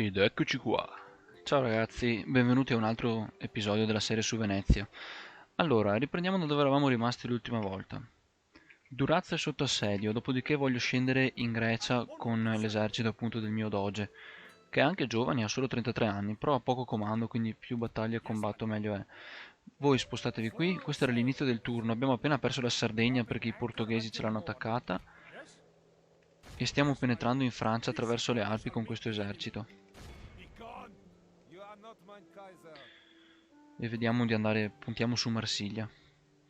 Ed eccoci qua. Ciao ragazzi, benvenuti a un altro episodio della serie su Venezia. Allora, riprendiamo da dove eravamo rimasti l'ultima volta. Durazzo è sotto assedio, dopodiché voglio scendere in Grecia con l'esercito appunto del mio doge, che è anche giovane, ha solo 33 anni, però ha poco comando, quindi più battaglie combatto meglio è. Voi spostatevi qui, questo era l'inizio del turno, abbiamo appena perso la Sardegna perché i portoghesi ce l'hanno attaccata e stiamo penetrando in Francia attraverso le Alpi con questo esercito. E vediamo di andare, puntiamo su Marsiglia,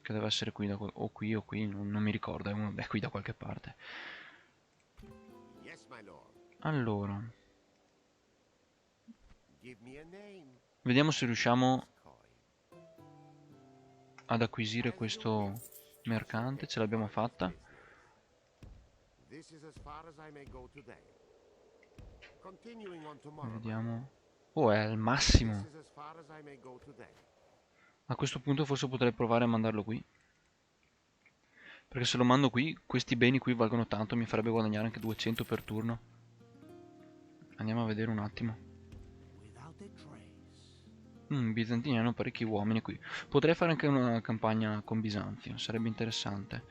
che deve essere qui, o qui, non mi ricordo, è qui da qualche parte. Allora, vediamo se riusciamo ad acquisire questo mercante, ce l'abbiamo fatta. Vediamo. Oh, è al massimo. A questo punto forse potrei provare a mandarlo qui. Perché se lo mando qui, questi beni qui valgono tanto, mi farebbe guadagnare anche 200 per turno. Andiamo a vedere un attimo. I bizantini hanno parecchi uomini qui. Potrei fare anche una campagna con Bisanzio, sarebbe interessante.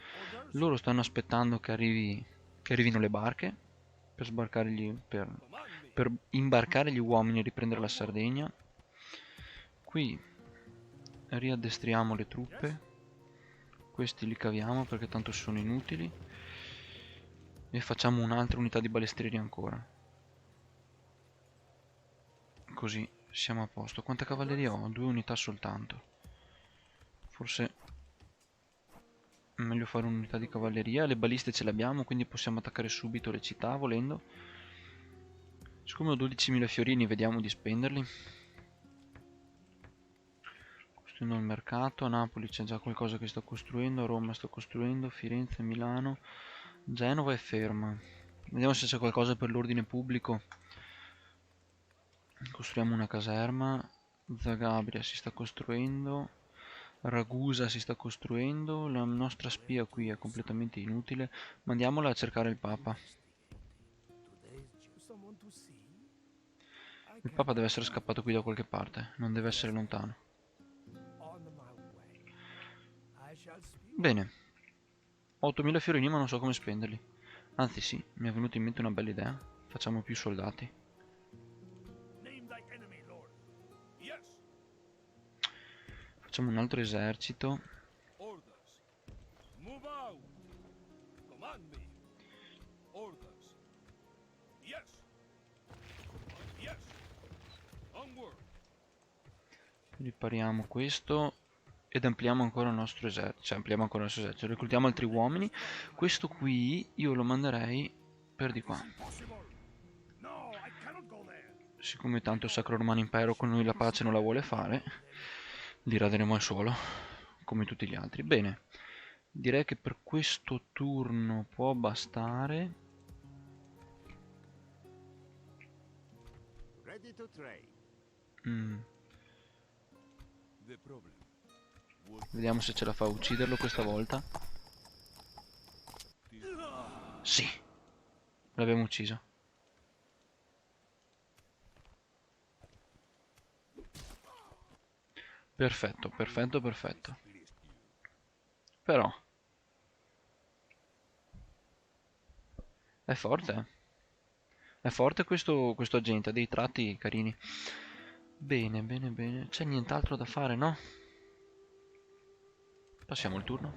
Loro stanno aspettando che arrivino le barche per per imbarcare gli uomini e riprendere la Sardegna. Qui riaddestriamo le truppe. Questi li caviamo perché tanto sono inutili. E facciamo un'altra unità di balestieri ancora. Così siamo a posto. Quanta cavalleria ho? 2 unità soltanto. Forse è meglio fare un'unità di cavalleria. Le baliste ce le abbiamo, quindi possiamo attaccare subito le città volendo. Siccome ho 12.000 fiorini, vediamo di spenderli. Costruendo il mercato. A Napoli c'è già qualcosa che sto costruendo. A Roma sto costruendo. Firenze, Milano. Genova è ferma. Vediamo se c'è qualcosa per l'ordine pubblico. Costruiamo una caserma. Zagabria si sta costruendo. Ragusa si sta costruendo. La nostra spia qui è completamente inutile. Mandiamola a cercare il Papa. Il Papa deve essere scappato qui da qualche parte. Non deve essere lontano. Bene. 8.000 fiorini ma non so come spenderli. Anzi sì, mi è venuta in mente una bella idea. Facciamo più soldati. Facciamo un altro esercito. Ripariamo questo ed ampliamo ancora il nostro esercito. Cioè ampliamo ancora il nostro esercito. Reclutiamo altri uomini. Questo qui io lo manderei per di qua. Siccome tanto il Sacro Romano Impero con noi la pace non la vuole fare, li raderemo al suolo, come tutti gli altri. Bene, direi che per questo turno può bastare. Mm. Vediamo se ce la fa a ucciderlo questa volta. Sì, l'abbiamo ucciso. Perfetto, perfetto, perfetto. Però è forte. È forte questo agente, ha dei tratti carini. Bene, bene, bene. C'è nient'altro da fare, no? Passiamo il turno.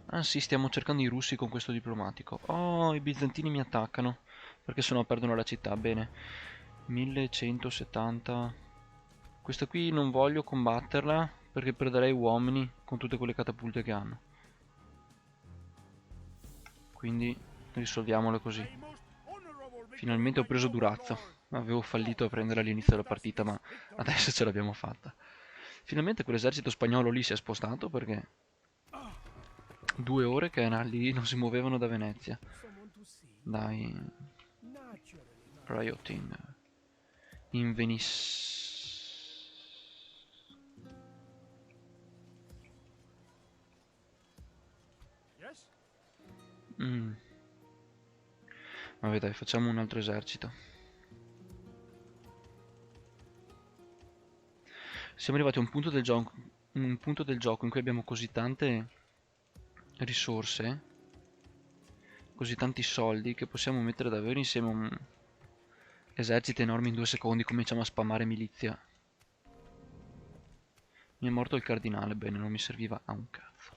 Ah sì, stiamo cercando i russi con questo diplomatico. Oh, i bizantini mi attaccano. Perché sennò perdono la città. Bene. 1170. Questa qui non voglio combatterla perché perderei uomini con tutte quelle catapulte che hanno. Quindi risolviamole così. Finalmente ho preso Durazzo. Avevo fallito a prendere all'inizio della partita, ma adesso ce l'abbiamo fatta. Finalmente quell'esercito spagnolo lì si è spostato perché 2 ore che era lì non si muovevano da Venezia. Dai, rioting. In Venice. Vabbè dai, facciamo un altro esercito. Siamo arrivati a un punto del gioco in cui abbiamo così tante risorse, così tanti soldi, che possiamo mettere davvero insieme un esercito enorme in 2 secondi. Cominciamo a spammare milizia. Mi è morto il cardinale, bene, non mi serviva a un cazzo.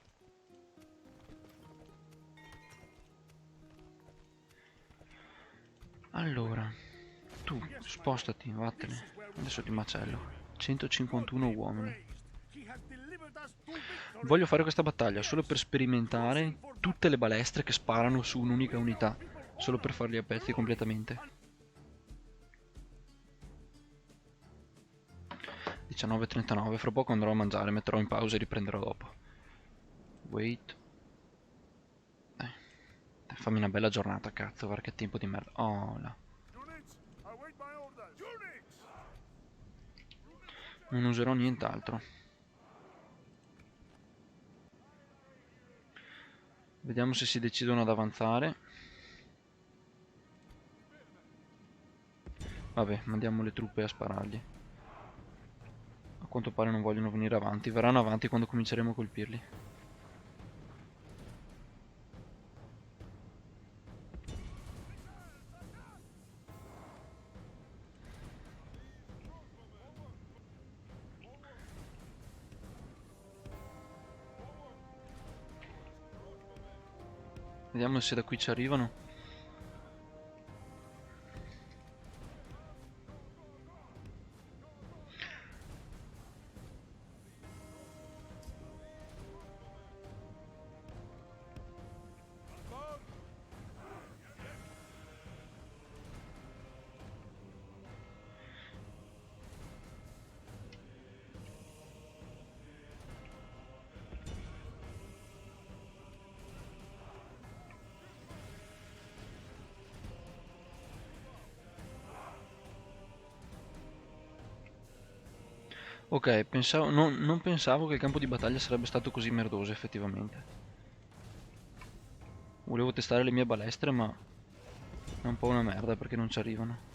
Allora, tu, spostati, vattene. Adesso ti macello. 151 uomini. Voglio fare questa battaglia solo per sperimentare tutte le balestre che sparano su un'unica unità. Solo per farli a pezzi completamente. 19:39, fra poco andrò a mangiare, metterò in pausa e riprenderò dopo. Wait. Dai, fammi una bella giornata, cazzo, guarda che tempo di merda. Oh, là. Non userò nient'altro. Vediamo se si decidono ad avanzare. Vabbè, mandiamo le truppe a sparargli. A quanto pare non vogliono venire avanti. Verranno avanti quando cominceremo a colpirli. Vediamo se da qui ci arrivano. Ok, non pensavo che il campo di battaglia sarebbe stato così merdoso effettivamente. Volevo testare le mie balestre, ma è un po' una merda perché non ci arrivano.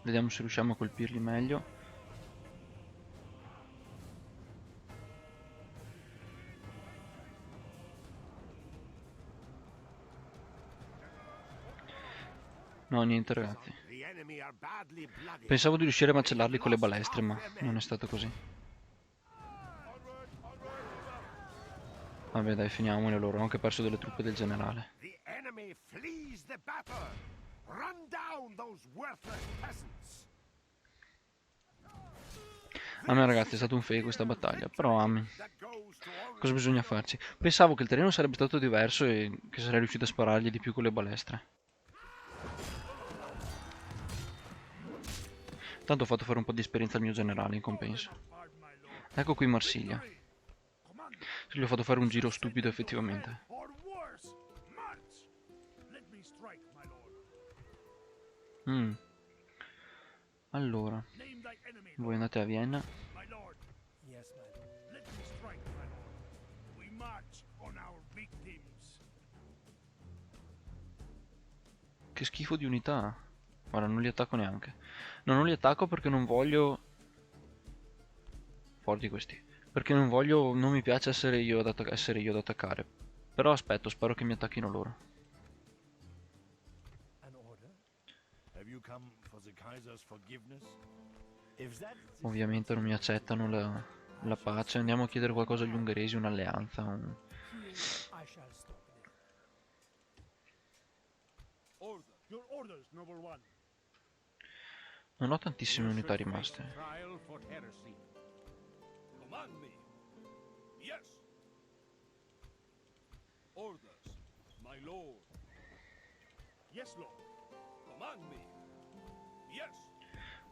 Vediamo se riusciamo a colpirli meglio. No, niente ragazzi. Pensavo di riuscire a macellarli con le balestre, ma non è stato così. Vabbè dai, finiamole loro, ho anche perso delle truppe del generale. Amen ragazzi, è stato un fail questa battaglia, però amen. Cosa bisogna farci? Pensavo che il terreno sarebbe stato diverso e che sarei riuscito a sparargli di più con le balestre. Tanto ho fatto fare un po' di esperienza al mio generale in compenso. Ecco qui Marsiglia. Gli ho fatto fare un giro stupido effettivamente. Allora, voi andate a Vienna. Che schifo di unità. Guarda, non li attacco neanche. No, non li attacco perché non voglio... Forti questi. Perché non mi piace essere io ad attaccare. Però aspetto, spero che mi attacchino loro. Ovviamente non mi accettano la pace. Andiamo a chiedere qualcosa agli ungheresi, un'alleanza. Non ho tantissime unità rimaste.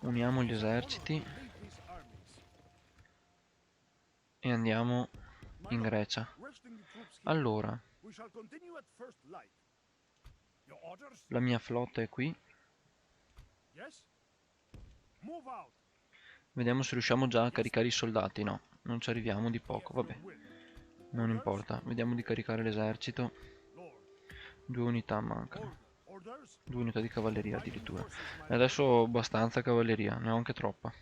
Uniamo gli eserciti e andiamo in Grecia. Allora, la mia flotta è qui. Vediamo se riusciamo già a caricare i soldati. No, non ci arriviamo di poco, vabbè. Non importa, vediamo di caricare l'esercito. 2 unità mancano. 2 unità di cavalleria addirittura. E adesso ho abbastanza cavalleria, ne ho anche troppa.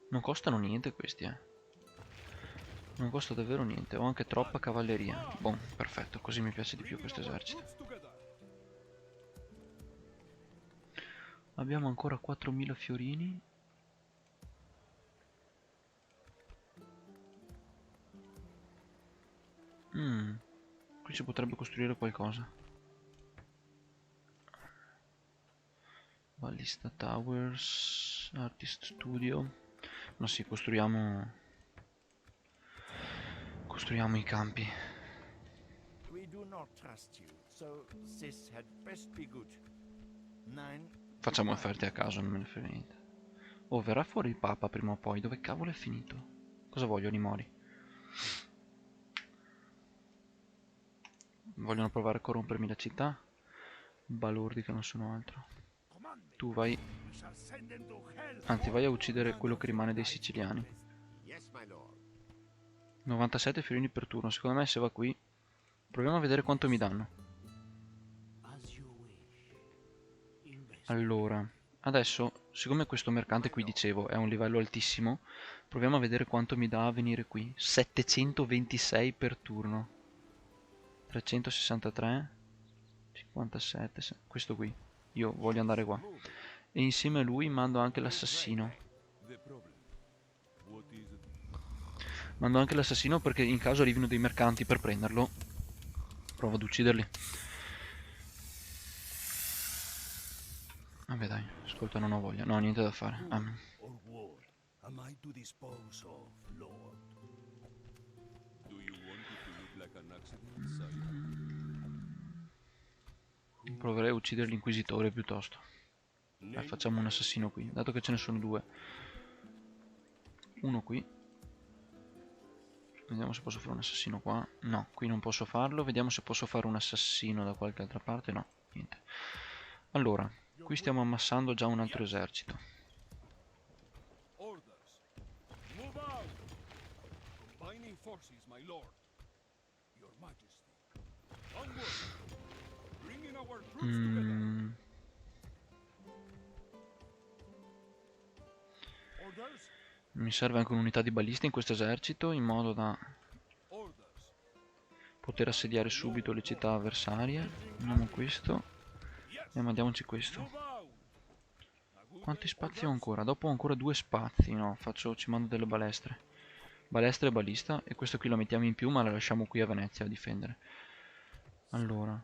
Non costano niente questi, Non costa davvero niente, ho anche troppa cavalleria. Boh, perfetto, così mi piace di più questo esercito. Abbiamo ancora 4000 fiorini. Qui si potrebbe costruire qualcosa. Ballista Towers, Artist Studio. Ma sì, costruiamo i campi. Facciamo offerte a caso, non me ne frega niente. Oh, verrà fuori il Papa prima o poi. Dove cavolo è finito? Cosa vogliono i Mori? Vogliono provare a corrompermi la città? Balordi che non sono altro. Tu vai... Anzi, vai a uccidere quello che rimane dei siciliani. 97 fiorini per turno. Secondo me se va qui... Proviamo a vedere quanto mi danno. Allora, adesso, siccome questo mercante qui, dicevo, è a un livello altissimo, proviamo a vedere quanto mi dà a venire qui. 726 per turno. 363, 57, questo qui. Io voglio andare qua. E insieme a lui mando anche l'assassino. Mando anche l'assassino perché in caso arrivino dei mercanti per prenderlo, provo ad ucciderli. Vabbè dai, ascolta, non ho voglia. No, niente da fare. Proverei a uccidere l'inquisitore piuttosto. Facciamo un assassino qui, dato che ce ne sono 2. Uno qui. Vediamo se posso fare un assassino qua. No, qui non posso farlo. Vediamo se posso fare un assassino da qualche altra parte. No, niente. Allora, qui stiamo ammassando già un altro esercito. Mi serve anche un'unità di balista in questo esercito in modo da poter assediare subito le città avversarie. Andiamo questo e mandiamoci questo. Quanti spazi ho ancora? Dopo ho ancora 2 spazi. No, ci mando delle balestre. Balestra e balista. E questo qui lo mettiamo in più, ma la lasciamo qui a Venezia a difendere. Allora,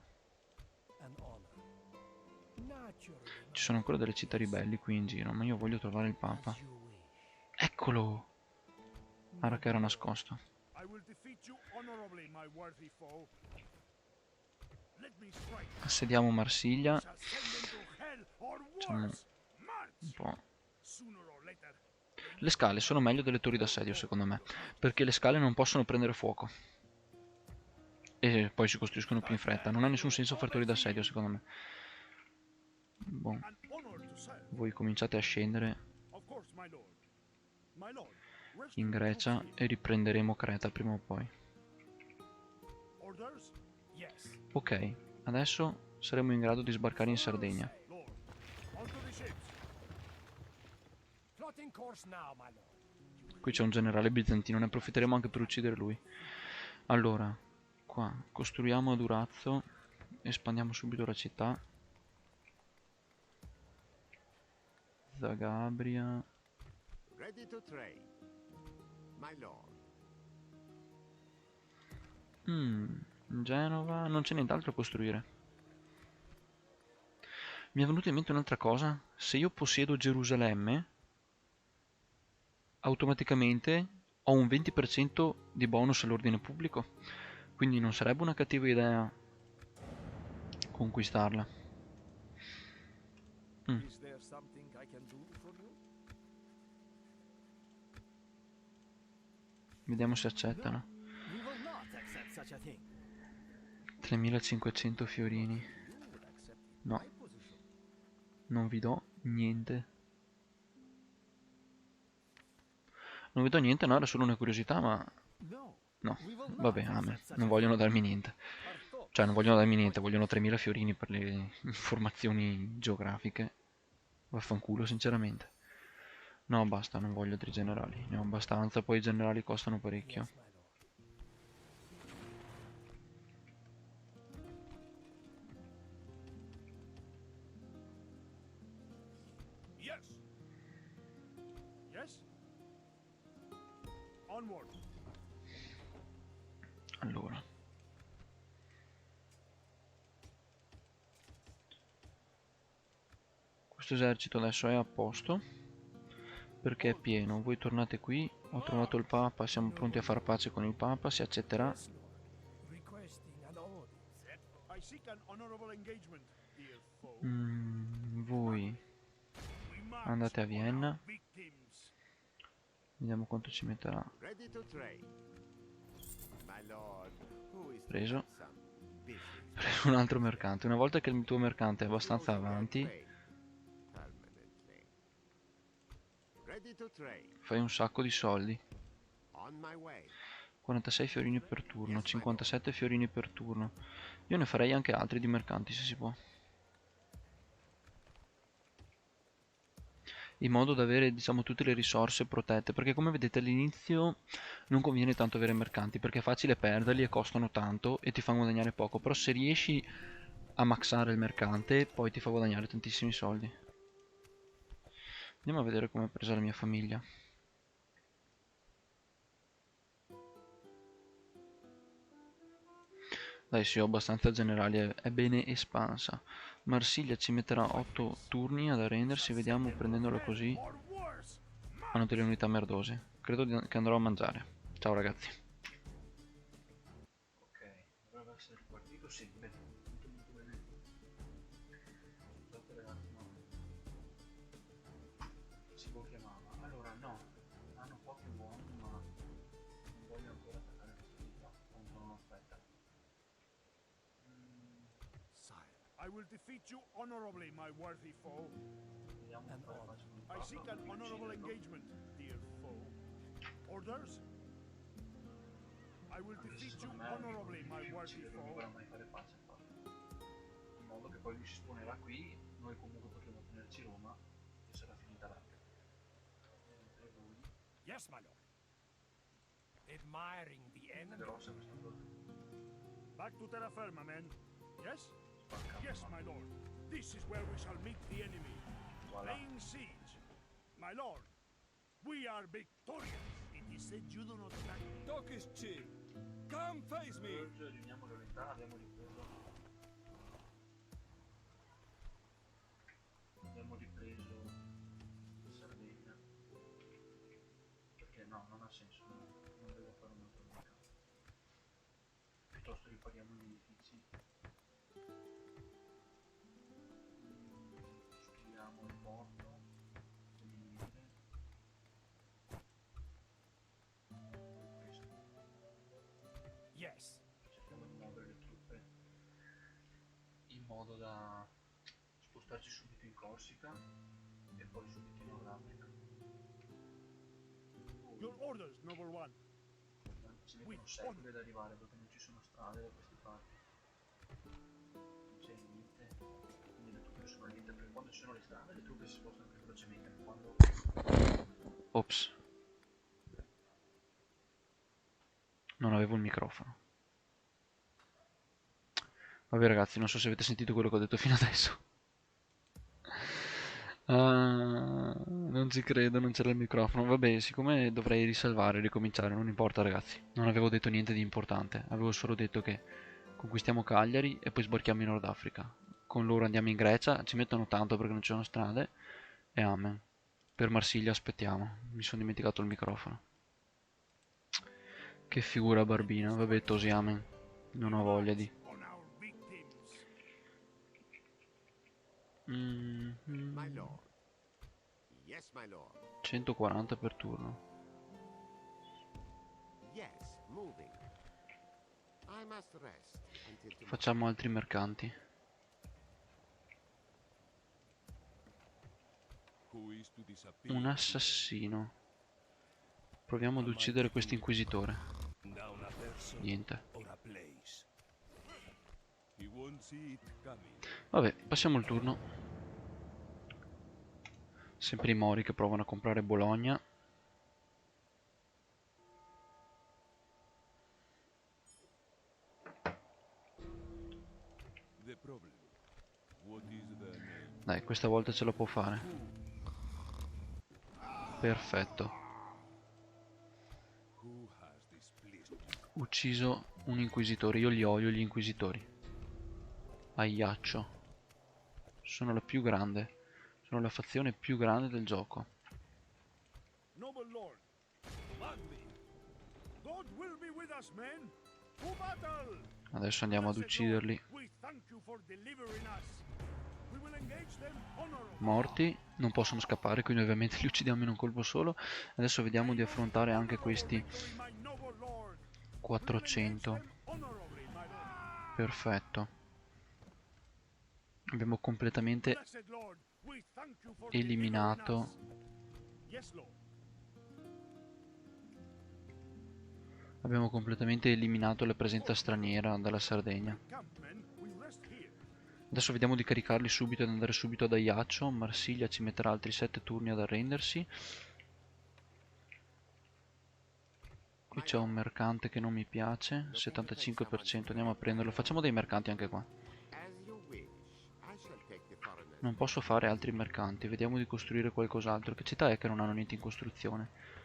ci sono ancora delle città ribelli qui in giro, ma io voglio trovare il Papa. Eccolo! Guarda che era nascosto. Assediamo Marsiglia. Facciamo un po'. Le scale sono meglio delle torri d'assedio secondo me, perché le scale non possono prendere fuoco. E poi si costruiscono più in fretta. Non ha nessun senso fare torri d'assedio secondo me. Boh. Voi cominciate a scendere in Grecia e riprenderemo Creta prima o poi. Ok, adesso saremo in grado di sbarcare in Sardegna. Qui c'è un generale bizantino, ne approfitteremo anche per uccidere lui. Allora, qua costruiamo a Durazzo, espandiamo subito la città. Zagabria. Genova, non c'è nient'altro da costruire. Mi è venuta in mente un'altra cosa. Se io possiedo Gerusalemme, automaticamente ho un 20% di bonus all'ordine pubblico. Quindi non sarebbe una cattiva idea conquistarla. Vediamo se accettano. We will not accept such a thing. 3500 fiorini. You would accept in No, my position. non vi do niente. Non vi do niente, no, era solo una curiosità, ma... No. No, We will not vabbè, amen. accept such Non a vogliono thing. darmi niente. Our talks Cioè, non vogliono darmi niente, are vogliono 3000 fiorini per le informazioni geografiche. Vaffanculo, sinceramente. No, basta, non voglio 3 generali. Ne ho abbastanza, poi i generali costano parecchio. Yes, my lord. Yes. Yes. Onward. Allora. Questo esercito adesso è a posto. Perché è pieno. Voi tornate qui. Ho trovato il Papa, siamo pronti a far pace con il Papa, si accetterà. Yes, lord. Requesting an audience. I seek an honorable engagement, dear foe. Voi We march andate a on Vienna. our victims. Vediamo quanto ci metterà. Ready to trade. My lord, who is Preso. some busy? Preso un altro mercante. Una volta che il tuo mercante è abbastanza avanti, Permanently. Ready to trade. fai un sacco di soldi. On my way. 46 fiorini per turno, 57 fiorini per turno. Io ne farei anche altri di mercanti se si può. In modo da avere, diciamo, tutte le risorse protette, perché come vedete all'inizio non conviene tanto avere mercanti, perché è facile perderli e costano tanto e ti fanno guadagnare poco, però se riesci a maxare il mercante poi ti fa guadagnare tantissimi soldi. Andiamo a vedere come è presa la mia famiglia. Dai, sì, ho abbastanza generali, è bene espansa. Marsiglia ci metterà 8 turni ad arrendersi, vediamo prendendola così. Or worse. Hanno delle unità merdose. Credo che andrò a mangiare. Ciao ragazzi. Ok, dovrebbe essere ripartito, sì, bene. Molto bene. Scusate ragazzi, no. Si può chiamava. Allora no, hanno pochi buoni, ma non voglio ancora attaccare questa vita. No, aspetta. Sire. I will defeat you honorably, my worthy foe. Vediamo An cosa order. faccio con il I Papa, seek an voglio honorable ucciderlo. engagement, dear foe. Orders? I will Anche se defeat you secondo me non honorably, my più worthy ucciderlo, non foe. vorrà mai fare pace a Papa. In modo che poi lui si spawnerà qui, noi comunque potremo tenerci Roma e sarà finita là. Mentre voi Yes, my lord. Admiring the enemy. vedrò se questo Back to terra firma, men. Yes? spacca. Yes, my lord. This is where we shall meet the enemy. Voilà. Laying siege. My lord, we are victorious. It is said you do not attack. Talk is cheap. Come face me. Urge, riuniamo le unità, abbiamo ripreso. Abbiamo ripreso Sardegna. Perché no, non ha senso, non devo fare un altro mercato. Piuttosto ripariamo gli edifici. Studiamo il porto. Femminile. Questo. Yes. Cerchiamo di muovere le truppe in modo da spostarci subito in Corsica e poi subito in Nord Africa. Your orders, noble one. Ci mettono secoli ad arrivare perché non ci sono strade da queste parti. Non c'è niente, quindi le truppe sono lente perché quando ci sono le strade le truppe si spostano più velocemente. Ma quando... Ops. Non avevo il microfono. Vabbè ragazzi, non so se avete sentito quello che ho detto fino adesso. Non ci credo, non c'era il microfono. Vabbè, siccome dovrei risalvare e ricominciare, non importa ragazzi. Non avevo detto niente di importante. Avevo solo detto che conquistiamo Cagliari e poi sbarchiamo in Nord Africa. Con loro andiamo in Grecia, ci mettono tanto perché non ci sono strade. E amen. Per Marsiglia aspettiamo. Mi sono dimenticato il microfono. Che figura barbina. Vabbè, tosi amen. Non ho voglia di... On our victims. My lord. Yes, my lord. 140 per turno. moving. I must rest until tomorrow. Facciamo altri mercanti. Who is to disappear? Un assassino. Proviamo ad uccidere questo inquisitore. Now a person Niente. or a place. He won't see it coming. Vabbè, passiamo il turno. Sempre i Mori che provano a comprare Bologna. The problem. What is their name? Dai, questa volta ce la può fare. Perfetto. Who has displeased? Ucciso un inquisitore. Io li odio gli inquisitori. Aiaccio. Sono la più grande. Sono la fazione più grande del gioco. Noble Lord, command me. God will be with us, men. To battle! Adesso andiamo ad Blessed ucciderli. Lord, we thank you for delivering us. We will engage them honorably. Morti. Non possono scappare, quindi ovviamente li uccidiamo in un colpo solo. Adesso vediamo di affrontare anche questi 400. Perfetto. Abbiamo completamente eliminato. Abbiamo completamente eliminato la presenza straniera dalla Sardegna. Adesso vediamo di caricarli subito ed andare subito ad Ajaccio. Marsiglia ci metterà altri 7 turni ad arrendersi. Qui c'è un mercante che non mi piace, 75%, andiamo a prenderlo. Facciamo dei mercanti anche qua. As you wish. I shall take the foreigner. Non posso fare altri mercanti, vediamo di costruire qualcos'altro. Che città è che non hanno niente in costruzione?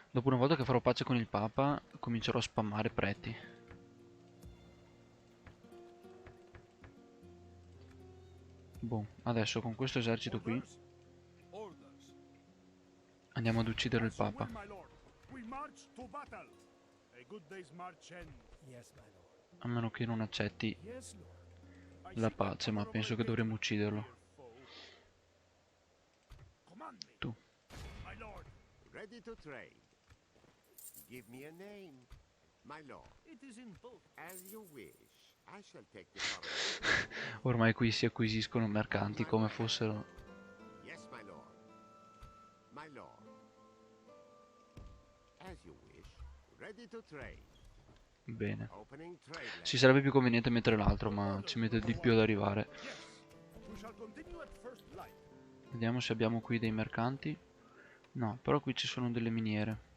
Dopo una volta che farò pace con il Papa, comincerò a spammare preti. Boh, adesso con questo esercito qui Orders. andiamo ad uccidere il Papa. A meno che non accetti la pace, ma penso che dovremmo ucciderlo. Tu. Ready to trade. Give me a name, my lord. It is in both. As you wish. I shall take the foreigner. Ormai qui si acquisiscono mercanti come fossero... Yes, my lord. My lord. As you wish. Ready to trade. Bene. Opening trade lane. Ci sarebbe più conveniente mettere l'altro, ma ci mette di più ad arrivare. Vediamo se abbiamo qui dei mercanti. No, però qui ci sono delle miniere.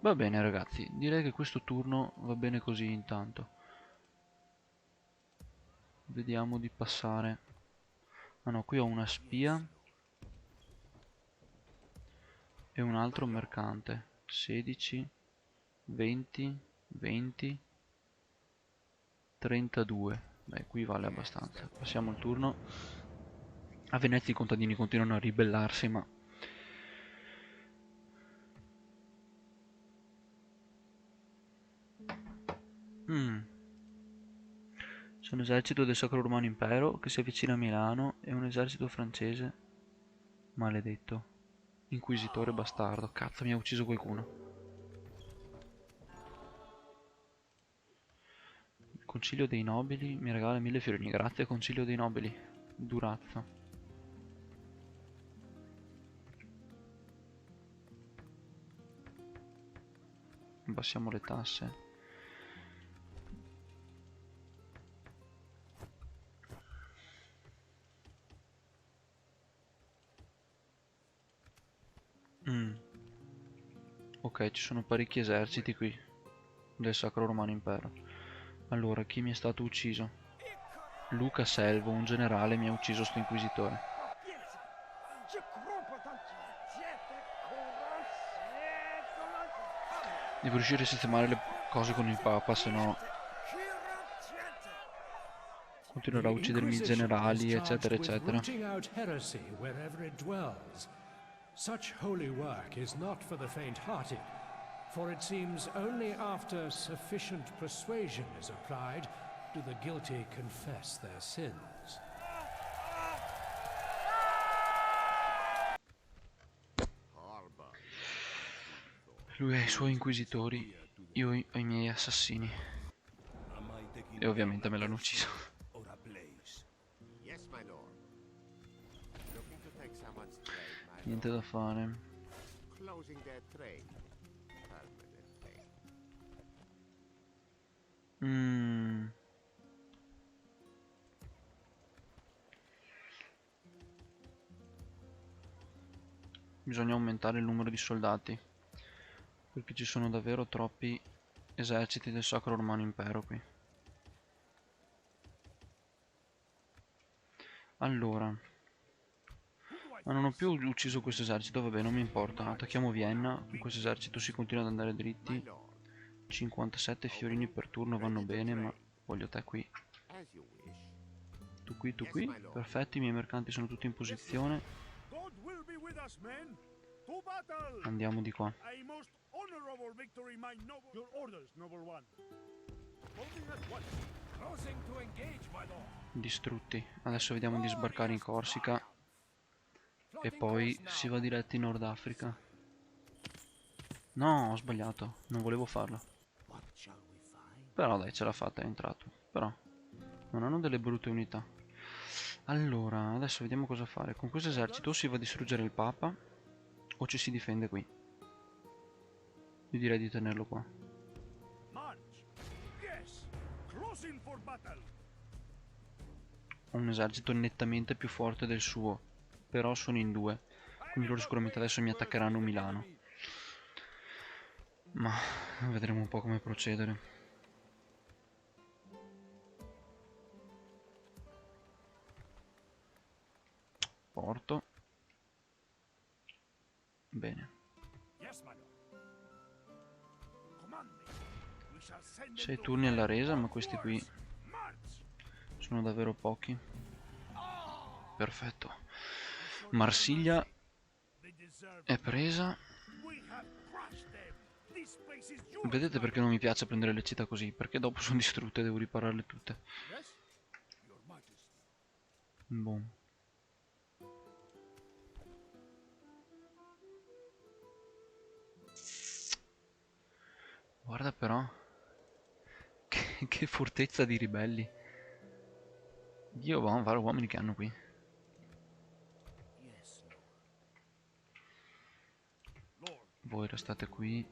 Va bene ragazzi, direi che questo turno va bene così intanto. Vediamo di passare. Ah no, qui ho una spia e un altro mercante. 16, 20, 20, 32. Beh, qui vale abbastanza. Passiamo il turno. A Venezia i contadini continuano a ribellarsi, ma... C'è un esercito del Sacro Romano Impero che si avvicina a Milano e un esercito francese. Maledetto. Inquisitore bastardo. Cazzo, mi ha ucciso qualcuno. Il Concilio dei Nobili mi regala 1000 fiorini. Grazie, Concilio dei Nobili. Durazzo. Abbassiamo le tasse. Ok, ci sono parecchi eserciti qui del Sacro Romano Impero. Allora, chi mi è stato ucciso? Luca Selvo, un generale, mi ha ucciso sto inquisitore. Devo riuscire a sistemare le cose con il Papa, se no continuerà a uccidermi i generali, eccetera, eccetera. Such holy work is not for the faint-hearted, for it seems only after sufficient persuasion is applied Do the guilty confess their sins? Harbor. Lui ha i suoi inquisitori, io ho i miei assassini. Am I taking E ovviamente me l'hanno ucciso. or a blaze? Yes, my lord. Looking to take someone's trade, my Niente da fare. lord. Closing their trade. Permanently. Bisogna aumentare il numero di soldati, perché ci sono davvero troppi eserciti del Sacro Romano Impero qui. Allora, ma non ho più ucciso questo esercito, vabbè, non mi importa. Attacchiamo Vienna, con questo esercito si continua ad andare My dritti. lord. 57 fiorini per turno vanno bene, ma voglio te qui. As you wish. Tu qui. Perfetti, i miei mercanti sono tutti in posizione. God will be with us, men. To battle! Andiamo di qua. A most honorable victory, my noble. Your orders, noble one. Moving at once. Closing to engage, my lord. Distrutti. Adesso vediamo di sbarcare in Corsica. E poi si va diretti in Nord Africa. No, ho sbagliato. Non volevo farlo. What shall we find? Però dai, ce l'ha fatta, è entrato. Però non hanno delle brutte unità. Allora, adesso vediamo cosa fare. Con questo esercito o si va a distruggere il Papa o ci si difende qui. Io direi di tenerlo qua. March. Yes. Closing for battle. Ho un esercito nettamente più forte del suo, però sono in due. Quindi loro sicuramente adesso mi attaccheranno Milano. Ma vedremo un po' come procedere. Porto. Bene. Yes, my lord. Command me. We shall send them 6 to turni alla fight resa, all ma questi qui force. March. sono davvero pochi. Perfetto. Marsiglia They deserve è presa. We have crushed them. This place is yours. Vedete perché non mi piace prendere le città così? Perché dopo sono distrutte e devo ripararle tutte. Yes, your majesty. Boh. Guarda però. Che fortezza di ribelli. Dio, va, vari uomini che hanno qui. Yes, Lord. Lord, Voi restate qui.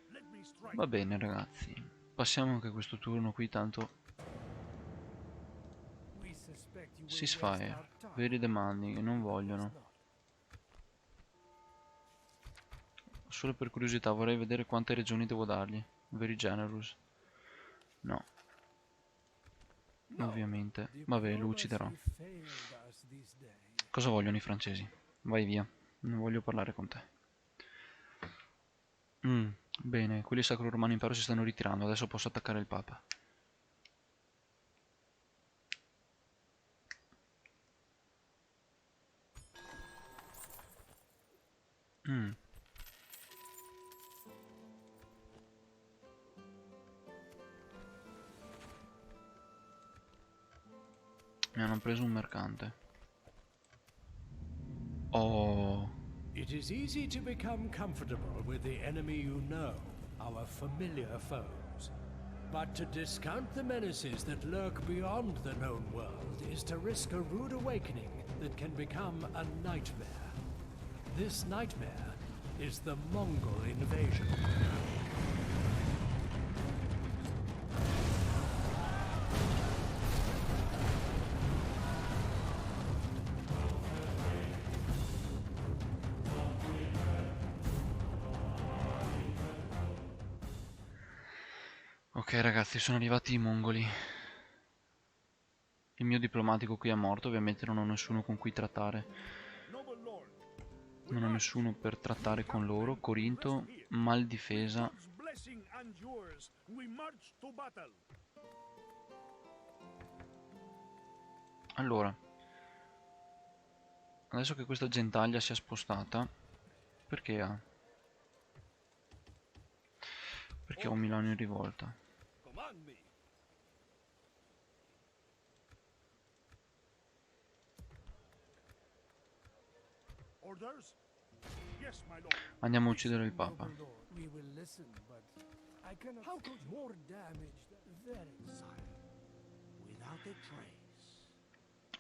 let me strike. Va bene ragazzi. Passiamo anche questo turno qui, tanto We suspect you will ceasefire. waste our time. Very demanding, non vogliono. Solo per curiosità vorrei vedere quante regioni devo dargli. Very generous. No. Ovviamente. Vabbè, lo ucciderò. Diplomacy failed us these days. Cosa vogliono i francesi? Vai via. Non voglio parlare con te. Bene, quelli del Sacro Romano Impero si stanno ritirando. Adesso posso attaccare il Papa. Mi hanno preso un mercante. Oh. It is easy to become comfortable with the enemy you know, our familiar foes. But to discount the menaces that lurk beyond the known world is to risk a rude awakening that can become a nightmare. This nightmare is the Mongol invasion. Ok ragazzi, sono arrivati i mongoli. Il mio diplomatico qui è morto, ovviamente non ho nessuno con cui trattare. Noble lord. Non ho nessuno per trattare con loro. Corinto, mal difesa. God's blessing and yours. We march to battle. Allora, adesso che questa gentaglia si è spostata, perché perché ho Milano in rivolta. Command me. Orders? Yes, my lord. Andiamo a uccidere il Papa. Noble lord, we will listen, but I cannot. How could more damage than very Without a trace.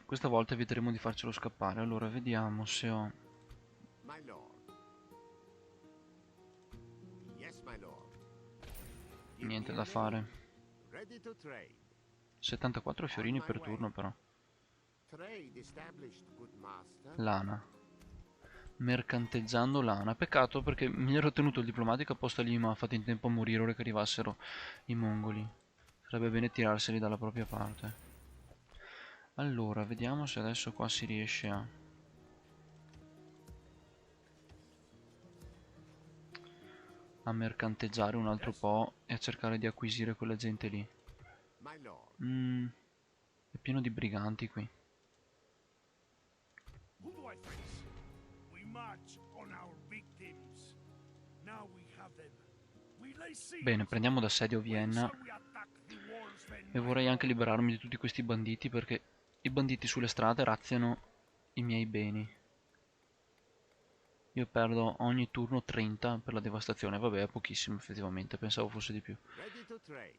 Questa volta eviteremo di farcelo scappare. Allora vediamo se ho... My lord. Yes, my lord. Give niente me da a fare. name. Ready to trade. 74 fiorini per turno però. Trade established, good master. Lana. Mercanteggiando lana. Peccato perché mi ero tenuto il diplomatico apposta lì, ma ha fatto in tempo a morire ora che arrivassero i mongoli. Sarebbe bene tirarseli dalla propria parte. Allora, vediamo se adesso qua si riesce a mercanteggiare un altro po' e a cercare di acquisire quella gente lì. My lord. È pieno di briganti qui. Who do I face? We march on our victims. Now we have them. We lay siege. Bene, prendiamo d'assedio When Vienna shall we attack the walls then, e my vorrei anche lord? liberarmi di tutti questi banditi perché i banditi sulle strade razziano i miei beni. Io perdo ogni turno 30 per la devastazione. Vabbè, è pochissimo effettivamente, pensavo fosse di più. Ready to trade.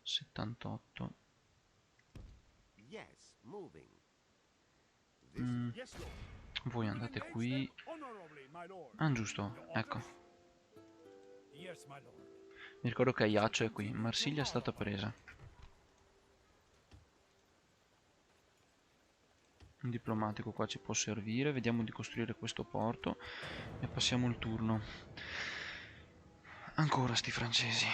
78. Yes, moving. Yes, lord. Voi We will andate engage qui. them honorably, my lord. Ah, giusto, Your ecco. orders? Yes, my lord. Mi ricordo che Ajaccio è qui. Marsiglia è stata presa. Un diplomatico qua ci può servire. Vediamo di costruire questo porto e passiamo il turno. Ancora sti francesi.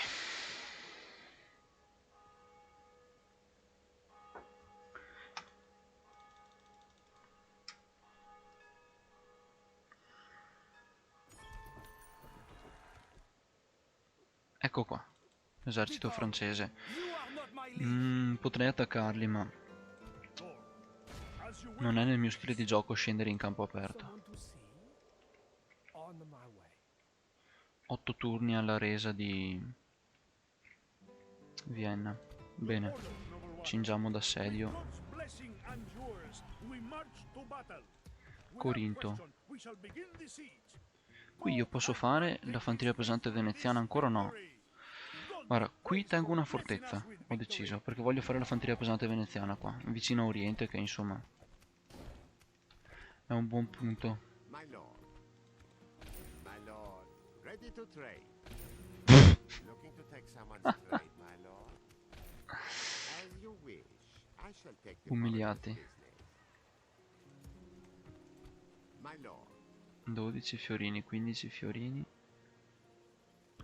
Ecco qua, esercito francese. You are not my liege. Potrei attaccarli, ma Lord, as you will. non è nel mio stile di gioco scendere in campo aperto. someone to see? On my way. 8 turni alla resa di Vienna. Bene, Order, noble one. cingiamo With d'assedio. God's blessing and yours, we march to battle. Without Corinto. question, we shall begin the siege. Qui io posso fare la fanteria pesante veneziana, ancora no. Guarda, qui tengo una fortezza, ho deciso, perché voglio fare la fanteria pesante veneziana qua, vicino a Oriente, che insomma è un buon punto. My lord. My lord. Ready to trade. Looking to take someone's trade, my lord. As you wish. I shall take the Umiliati. foreigner's business. My lord. 12 fiorini, 15 fiorini,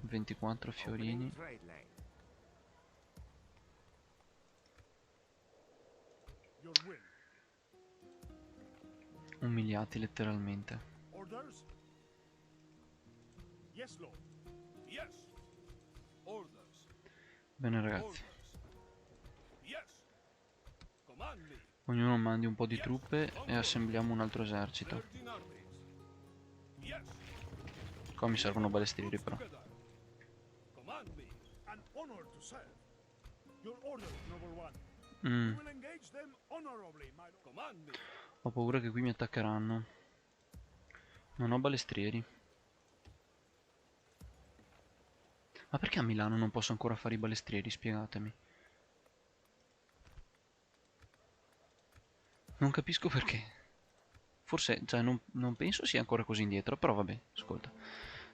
24 fiorini. Opening trade lane. Your will. Umiliati letteralmente. Orders? Yes, Lord. Yes. Orders. Bene ragazzi, Orders. Yes. Command me. ognuno mandi un po' di truppe e assembliamo un altro esercito. 13 armies. Yes. Qua mi servono balestrieri però. Together. Command me. An honor to serve. Your orders, noble one. Mm, We will engage them honorably, my lord. Command me. ho paura che qui mi attaccheranno. Non ho balestrieri. Ma perché a Milano non posso ancora fare i balestrieri? Spiegatemi. Non capisco perché. Forse, cioè, non penso sia ancora così indietro, però vabbè, ascolta.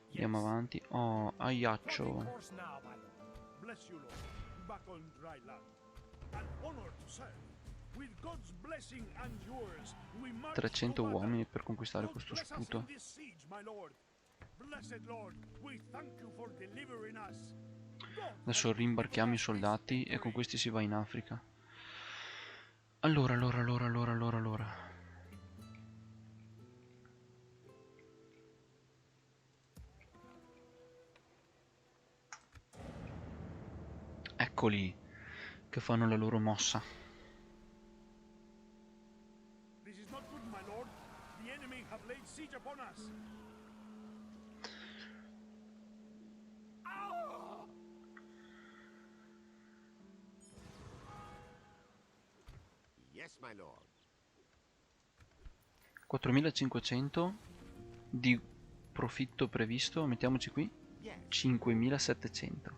Andiamo avanti. Oh, Ajaccio. Course now, my lord. Bless you, Lord. Back on dry land. An honor to serve. With God's blessing and yours, we march 300 to battle. uomini per conquistare God questo bless us sputo. in this siege, my lord. Blessed Lord, we thank you for delivering us. God Adesso rimbarchiamo i soldati e con questi si va in Africa. Allora. Eccoli, che fanno la loro mossa. This is not good, my lord. The enemy have laid siege upon us. Yes, my lord. 4500 di profitto previsto, mettiamoci qui, Yes. 5700.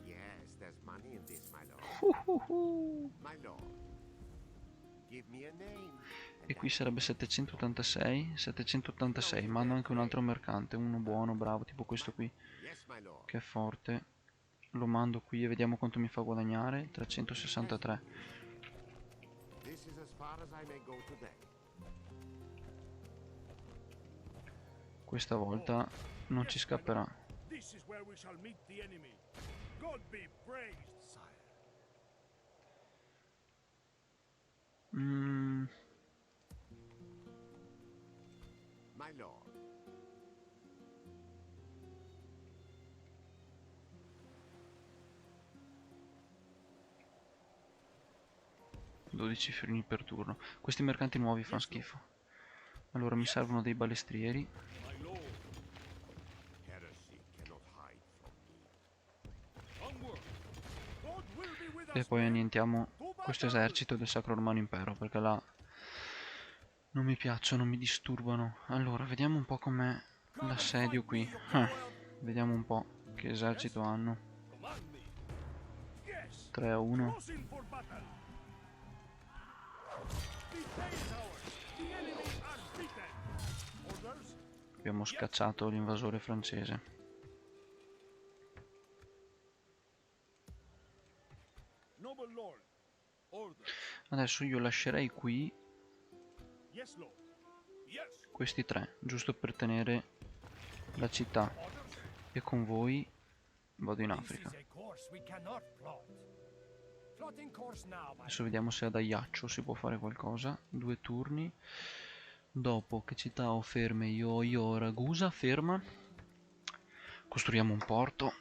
Yes, there's money in this, my lord. My lord. Give me a name. E qui sarebbe 786, 786, mando anche un altro mercante, uno buono, bravo, tipo questo qui, Yes, my lord. che è forte. Lo mando qui e vediamo quanto mi fa guadagnare, 363. This is as far as I may go today. Questa volta non ci scapperà. This is where we shall meet the enemy. God be praised, sire. My lord. 12 fiorini per turno. Questi mercanti nuovi fanno schifo. Allora mi servono dei balestrieri. My lord. Heresy cannot hide from me. Onward. God will be with E us, poi men. annientiamo questo esercito del Sacro Romano Impero, perché là non mi piacciono, mi disturbano. Allora, vediamo un po' com'è l'assedio qui. Vediamo un po' che esercito hanno. Command me. Yes. 3-1. Crossing for battle. The day is ours. The enemy are beaten. Orders? Abbiamo scacciato l'invasore francese. Noble lord. Order. Adesso io lascerei qui Yes, lord. Yes. questi tre, giusto per tenere la città. E con voi vado in Africa. This is a course we cannot plot. Plotting course now, my Adesso vediamo se ad Ajaccio si può fare qualcosa. 2 turni. Dopo che città ho ferme? Io ho Ragusa ferma. Costruiamo un porto.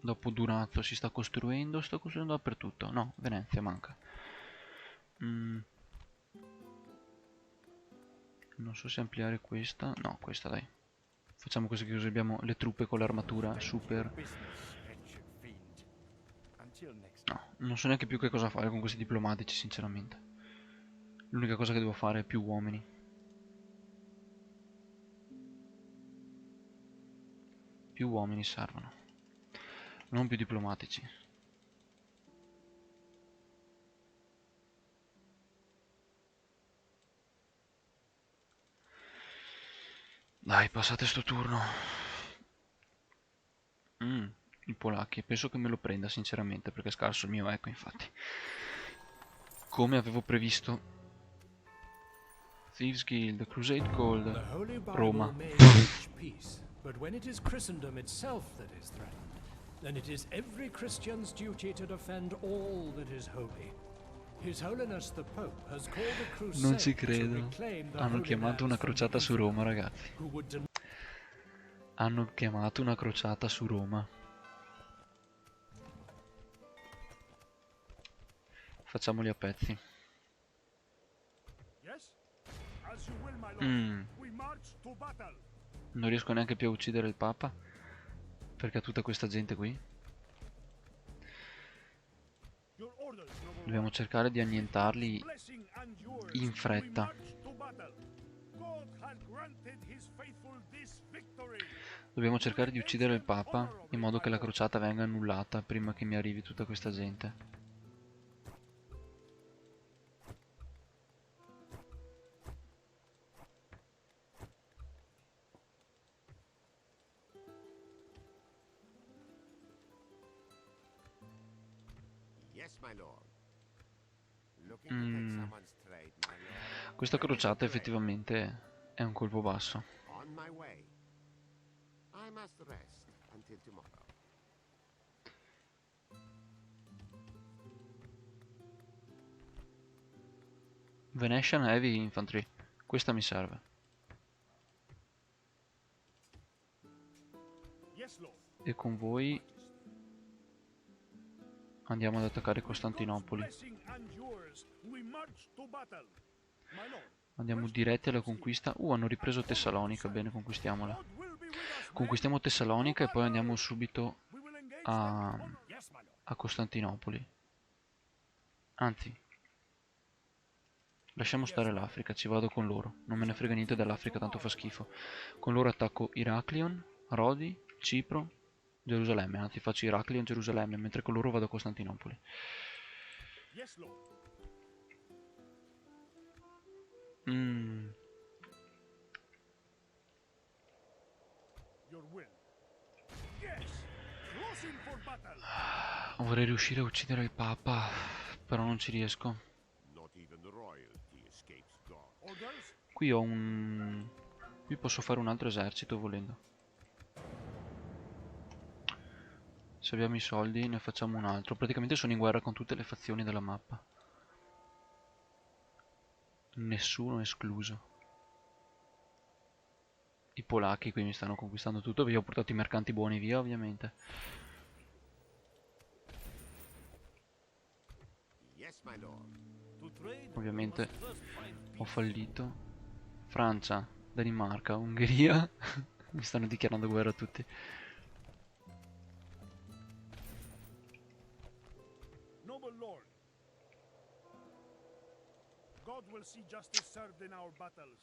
Dopo Durazzo si sta costruendo. Sto costruendo dappertutto. No, Venezia manca. Non so se ampliare questa. No, questa dai. Facciamo così, che così abbiamo le truppe con l'armatura super. No, non so neanche più che cosa fare con questi diplomatici, sinceramente. L'unica cosa che devo fare è più uomini. Più uomini servono. Non più diplomatici. Dai, passate sto turno. I polacchi, penso che me lo prenda sinceramente, perché è scarso il mio, ecco, infatti. Come avevo previsto. Thieves Guild, Crusade The Gold, Holy Bible Roma. may preach peace, but when it is Christendom itself that is threatened, then it is every Christian's duty to defend all that is holy. His Holiness the Pope has called a crusade Non ci to credo. reclaim the Hanno Holy chiamato Land una from crociata the su Roma, ragazzi. who would deny Hanno chiamato una crociata su Roma. Facciamoli a pezzi. Yes? As you will, my lord. We march to battle. Non riesco neanche più a uccidere il Papa. Perché ha tutta questa gente qui. Your orders, noble Dobbiamo lord. cercare di annientarli Blessing and yours. in fretta. We march to battle. God had granted his faithful this victory. Dobbiamo cercare di uccidere il Papa in modo che la crociata venga annullata prima che mi arrivi tutta questa gente. Yes, my lord. Looking to take someone's trade, my lord. Questa crociata effettivamente è un colpo basso. On my way. I must rest until tomorrow. Venetian Heavy Infantry. Questa mi serve. Yes, lord. E con voi andiamo ad attaccare Costantinopoli. Blessing and yours. We march to battle. My lord. Andiamo diretti alla conquista. Hanno ripreso Tessalonica. Bene, conquistiaamola. God will be with us, men. Conquistiamo Tessalonica e poi andiamo subito We will engage a, them. Yes, my lord. a Costantinopoli. Anzi, Lasciamo stare l'Africa, ci vado con loro. Non me ne frega niente dell'Africa, tanto fa schifo. Con loro attacco Iraclion, Rodi, Cipro, Gerusalemme. Anzi, faccio Iraclion, Gerusalemme, mentre con loro vado a Costantinopoli. Yes, Lord. Your will. Yes. Closing for battle. Vorrei riuscire a uccidere il Papa, però non ci riesco. Not even royalty escapes God. Orders. Qui ho un... Qui posso fare un altro esercito volendo. Se abbiamo i soldi ne facciamo un altro. Praticamente sono in guerra con tutte le fazioni della mappa. Nessuno escluso. I polacchi qui mi stanno conquistando tutto. Vi ho portato i mercanti buoni via, ovviamente. Yes, my lord. To trade. Ovviamente we must first find ho peace. fallito. Francia, Danimarca, Ungheria. Mi stanno dichiarando guerra tutti. Noble Lord. God will see justice served in our battles.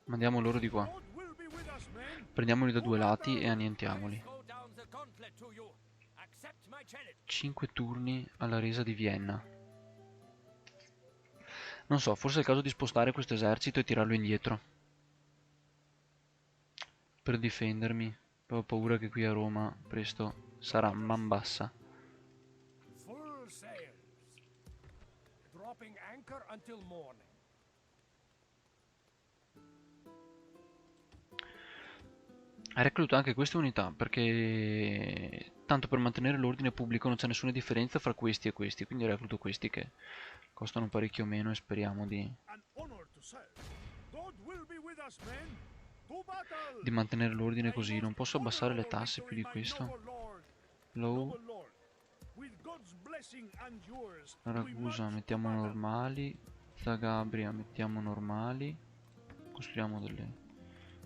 Mandiamo loro di qua. God will be with us, men. Prendiamoli da due lati e annientiamoli. Throw down the gauntlet to you. Accept my challenge. 5 turni alla resa di Vienna. Non so, forse è il caso di spostare questo esercito e tirarlo indietro. Per difendermi. Ho paura che qui a Roma presto sarà man bassa. Full sails. Dropping anchor until morning. Hai reclutato anche queste unità perché tanto per mantenere l'ordine pubblico non c'è nessuna differenza fra questi e questi, quindi recluto questi che costano parecchio meno e speriamo An honor to serve. God will be with us, men. To battle. di mantenere l'ordine così. May Non most posso abbassare le honorable tasse più di victory, my questo. noble Lord. Low, Noble Lord. With God's blessing and yours, we Ragusa march to mettiamo battle. normali, Zagabria mettiamo normali, costruiamo delle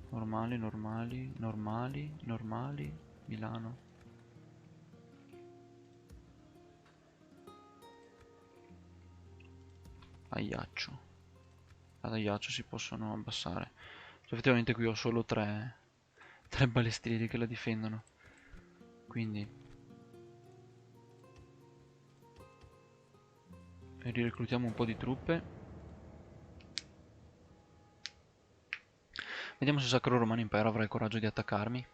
normali, normali, normali, normali, Milano. Aiaccio. Ad Aiaccio si possono abbassare. Cioè, effettivamente qui ho solo tre balestrieri che la difendono. Quindi rireclutiamo un po' di truppe. Vediamo se il Sacro Romano Impero avrà il coraggio di attaccarmi.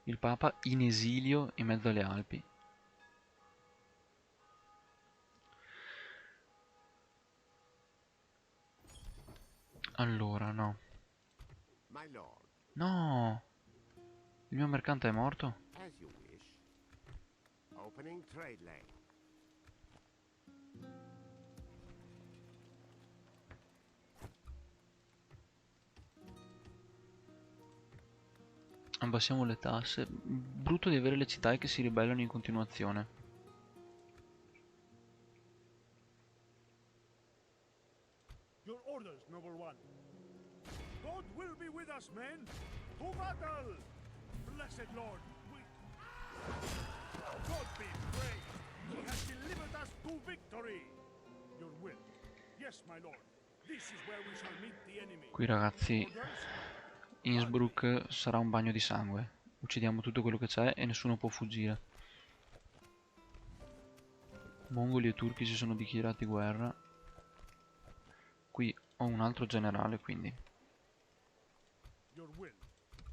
Il Papa in esilio in mezzo alle Alpi. Allora, no. My lord, No! Il mio mercante è morto? as you wish. Opening trade lane. Abbassiamo le tasse. Brutto di avere le città che si ribellano in continuazione. Your orders, noble one. God will be with us, men. To battle. Blessed Lord, we... God be praised. He has delivered us to victory. Your will. Yes, my lord. This is where we shall meet the enemy. Qui ragazzi, Orders? Innsbruck sarà un bagno di sangue. Uccidiamo tutto quello che c'è e nessuno può fuggire. Mongoli e turchi si sono dichiarati guerra. Qui ho un altro generale, quindi. Your will.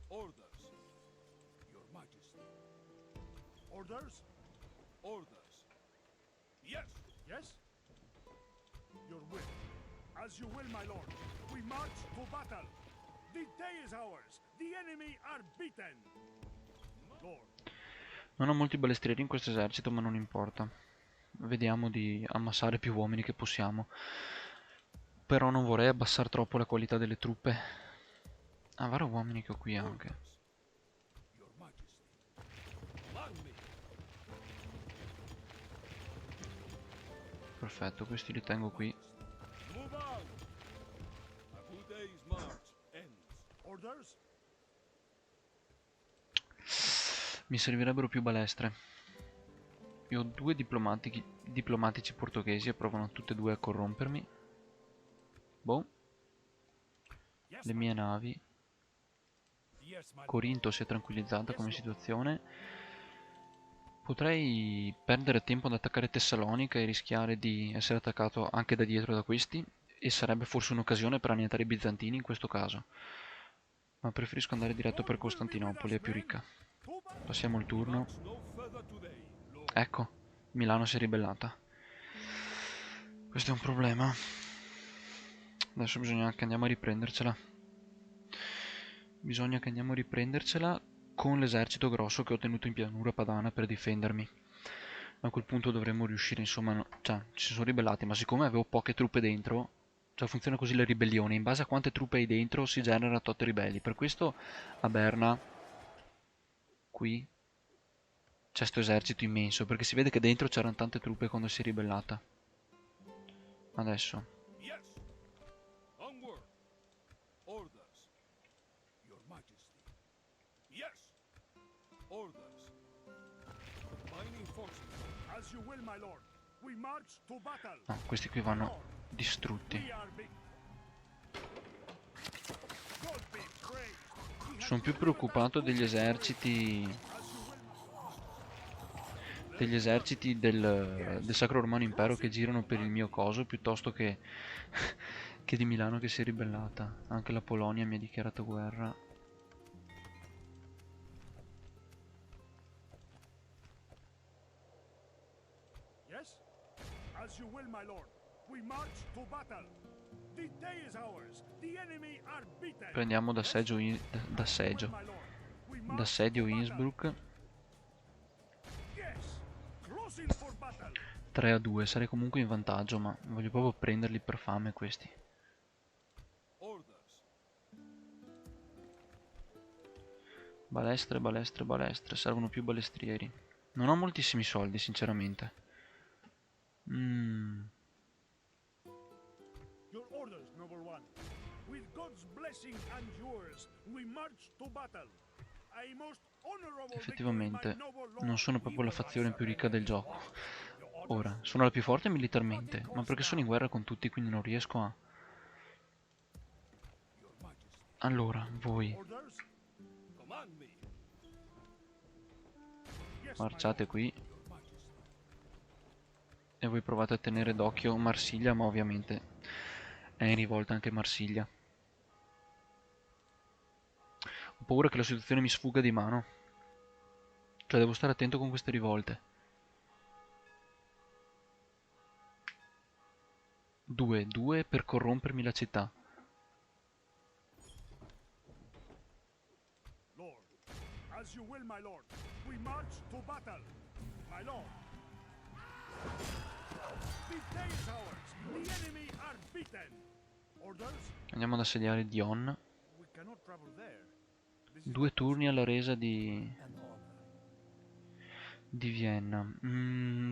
Orders. Your Majesty. Orders? Orders. Yes. Yes? Your will. As you will, my lord. We march to battle. The day is ours. The enemy are beaten. Lord, Non ho molti balestrieri in questo esercito, ma non importa. Vediamo di ammassare più uomini che possiamo. Però non vorrei abbassare troppo la qualità delle truppe. Ah, vari uomini che ho qui anche. Your Majesty. Command me. Perfetto, questi li tengo qui. Move out. A 2 days' march ends. orders? Mi servirebbero più balestre. Io ho due diplomatici portoghesi e provano tutte e due a corrompermi. Boh. Yes, Le my mie lord. navi. Yes, my lord. Corinto si è tranquillizzata come situazione. Potrei perdere tempo ad attaccare Tessalonica e rischiare di essere attaccato anche da dietro da questi, e sarebbe forse un'occasione per annientare i bizantini in questo caso. Ma preferisco andare diretto per God will be with Costantinopoli, us, è più men. ricca. To battle. Passiamo il We turno. march no further today, Lord. Ecco, Milano si è ribellata. Questo è un problema. Adesso bisogna che andiamo a riprendercela. Bisogna che andiamo a riprendercela con l'esercito grosso che ho tenuto in pianura padana per difendermi. A quel punto dovremmo riuscire, insomma, cioè, ci sono ribellati, ma siccome avevo poche truppe dentro, cioè funziona così le ribellioni, in base a quante truppe hai dentro si generano tot ribelli. Per questo a Berna, qui, c'è sto esercito immenso, perché si vede che dentro c'erano tante truppe quando si è ribellata. Adesso, Yes. Onward. Orders. Your Majesty. Yes. Orders. Combining forces. As you will, my lord. We march to battle. no, questi qui My vanno lord, distrutti. we are big. God be praised. He has Sono più delivered us preoccupato to degli victory. eserciti As you will. del Sacro Romano Impero che girano per il mio coso, piuttosto che, che di Milano che si è ribellata. Anche la Polonia mi ha dichiarato guerra. Yes? As you will, my lord. We march to battle. The day is ours. The enemy are beaten. Prendiamo Yes? d'assedio Well, my lord. We march d'assedio to battle. Innsbruck. Yes. Closing for battle. 3-2, sarei comunque in vantaggio, ma voglio proprio prenderli per fame questi. Orders. Balestre, balestre, balestre, servono più balestrieri. Non ho moltissimi soldi, sinceramente. Your orders, noble one. With God's blessing and yours, we march to battle. A most honorable Effettivamente, victory, my noble lord. non sono proprio la fazione più ricca del gioco. Ora, sono la più forte militarmente, ma perché sono in guerra con tutti, quindi non riesco a... Your Majesty. Allora, voi Orders? Command me. Yes, my marciate lord. qui Your Majesty. e voi provate a tenere d'occhio Marsiglia, ma ovviamente è in rivolta anche Marsiglia. Ho paura che la situazione mi sfugga di mano. Cioè, devo stare attento con queste rivolte. 2 per corrompermi la città. Lord, as you will, my lord. We march to battle. My lord. The day is ours. The enemy are beaten. Orders? Andiamo ad assediare Dion. We cannot travel there. This is 2 turni alla resa di An honor. Vienna.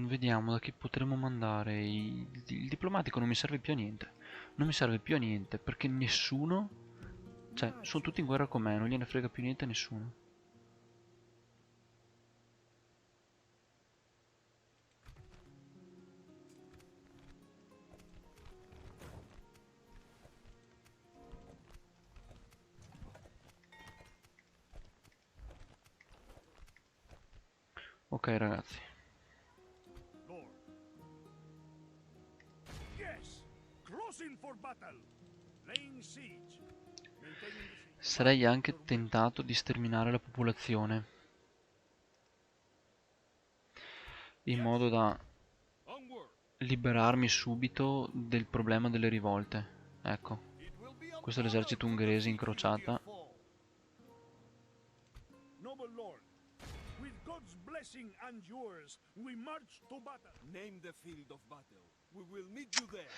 Vediamo da chi potremo mandare. Il diplomatico non mi serve più a niente. Non mi serve più a niente perché nessuno... Cioè, sono tutti in guerra con me, non gliene frega più niente a nessuno. Ok ragazzi, Lord. Yes. Closing for battle. Laying siege. Maintaining the siege. sarei anche tentato di sterminare la popolazione in modo da Onward. liberarmi subito del problema delle rivolte. Ecco, It will be an questo è honor l'esercito to ungherese defeat you, incrociata. dear foe. Noble lord. With God's blessing and yours, we march to battle. Name the field of battle. We will meet you there.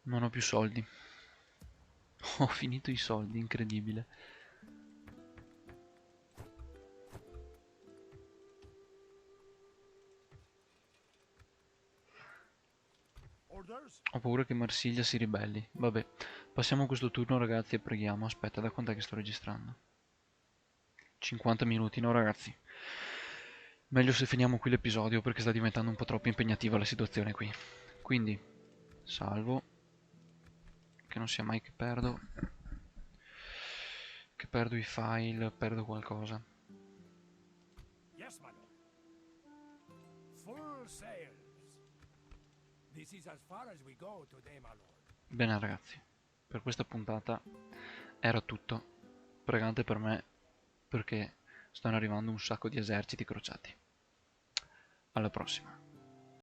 Non ho più soldi. Ho finito i soldi, incredibile. orders? Ho paura che Marsiglia si ribelli. Vabbè, passiamo questo turno ragazzi e preghiamo. Aspetta, da quant'è che sto registrando? 50 minuti, no ragazzi? Meglio se finiamo qui l'episodio perché sta diventando un po' troppo impegnativa la situazione qui. Quindi, salvo. Che non sia mai che perdo. Che perdo i file, perdo qualcosa. Yes, my lord. Full sails. This is as far as we go today, my lord. Bene ragazzi, per questa puntata era tutto. Pregante per me perché stanno arrivando un sacco di eserciti crociati. Alla prossima.